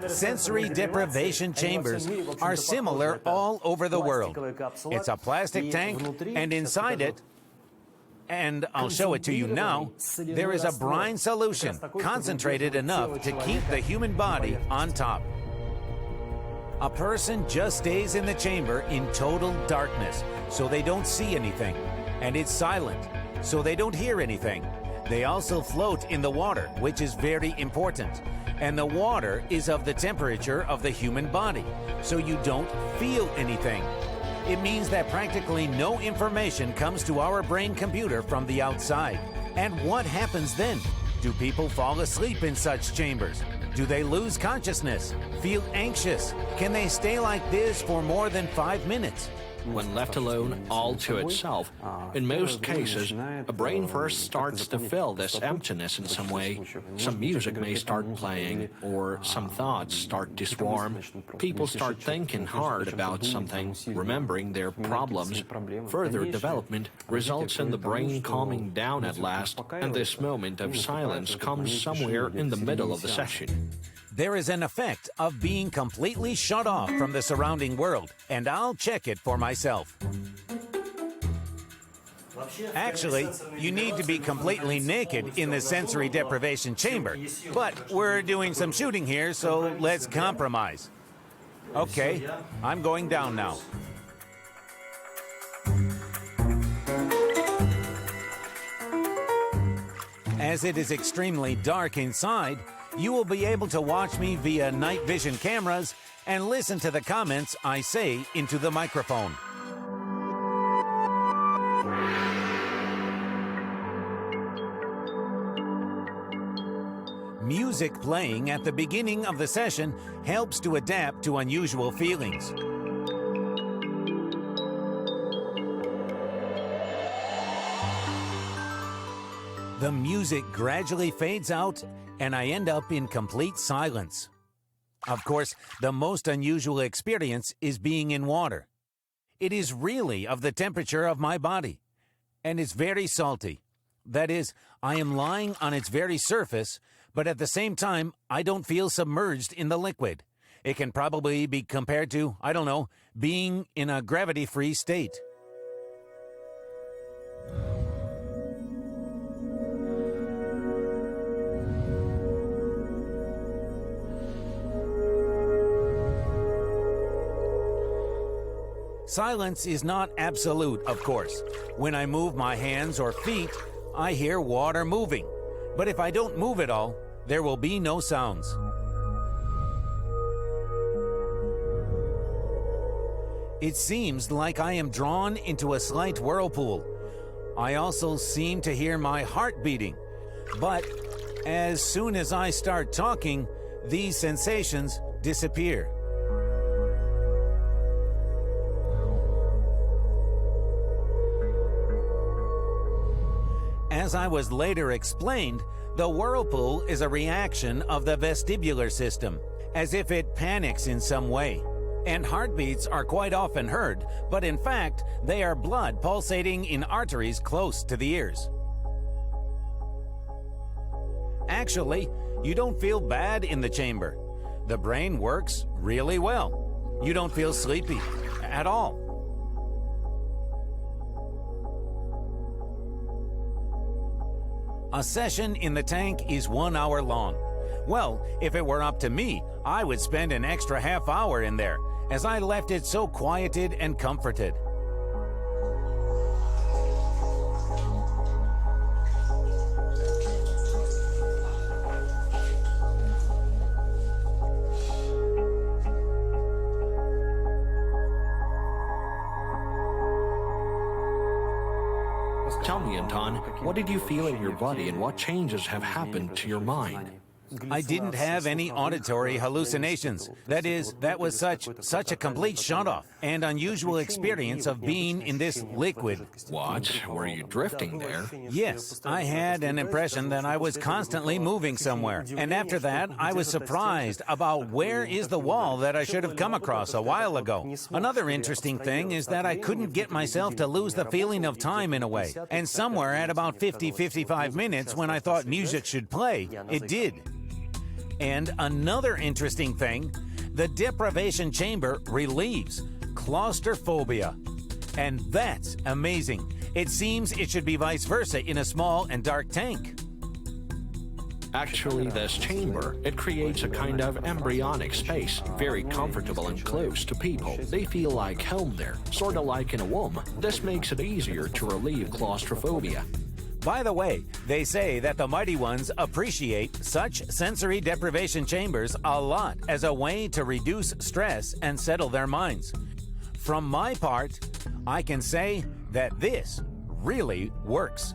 Sensory deprivation chambers are similar all over the world. It's a plastic tank, and inside it, and I'll show it to you now, there is a brine solution concentrated enough to keep the human body on top. A person just stays in the chamber in total darkness, so they don't see anything, and it's silent, so they don't hear anything. They also float in the water, which is very important, and the water is of the temperature of the human body, so you don't feel anything. It means that practically no information comes to our brain computer from the outside. And what happens then? Do people fall asleep in such chambers? Do they lose consciousness? Feel anxious? Can they stay like this for more than 5 minutes? When left alone all to itself, in most cases, a brain first starts to fill this emptiness in some way. Some music may start playing, or some thoughts start to swarm. People start thinking hard about something, remembering their problems. Further development results in the brain calming down at last, and this moment of silence comes somewhere in the middle of the session. There is an effect of being completely shut off from the surrounding world, and I'll check it for myself. Actually, you need to be completely naked in the sensory deprivation chamber, but we're doing some shooting here, so let's compromise. Okay, I'm going down now. As it is extremely dark inside, you will be able to watch me via night vision cameras and listen to the comments I say into the microphone. Music playing at the beginning of the session helps to adapt to unusual feelings. The music gradually fades out, and I end up in complete silence. Of course, the most unusual experience is being in water. It is really of the temperature of my body, and it's very salty. That is, I am lying on its very surface, but at the same time, I don't feel submerged in the liquid. It can probably be compared to, I don't know, being in a gravity-free state. Silence is not absolute, of course. When I move my hands or feet, I hear water moving. But if I don't move at all, there will be no sounds. It seems like I am drawn into a slight whirlpool. I also seem to hear my heart beating. But as soon as I start talking, these sensations disappear. As I was later explained, the whirlpool is a reaction of the vestibular system, as if it panics in some way. And heartbeats are quite often heard, but in fact, they are blood pulsating in arteries close to the ears. Actually, you don't feel bad in the chamber. The brain works really well. You don't feel sleepy at all. A session in the tank is 1 hour long. Well, if it were up to me, I would spend an extra half hour in there, as I left it so quieted and comforted. Tell me, Anton, what did you feel in your body and what changes have happened to your mind? I didn't have any auditory hallucinations. That is, that was such a complete shutoff and unusual experience of being in this liquid. What? Were you drifting there? Yes, I had an impression that I was constantly moving somewhere. And after that, I was surprised about where is the wall that I should have come across a while ago. Another interesting thing is that I couldn't get myself to lose the feeling of time in a way. And somewhere at about 50-55 minutes when I thought music should play, it did. And another interesting thing, the deprivation chamber relieves claustrophobia. And that's amazing. It seems it should be vice versa in a small and dark tank. Actually, this chamber, it creates a kind of embryonic space, very comfortable and close to people. They feel like home there, sort of like in a womb. This makes it easier to relieve claustrophobia. By the way, they say that the mighty ones appreciate such sensory deprivation chambers a lot as a way to reduce stress and settle their minds. From my part, I can say that this really works.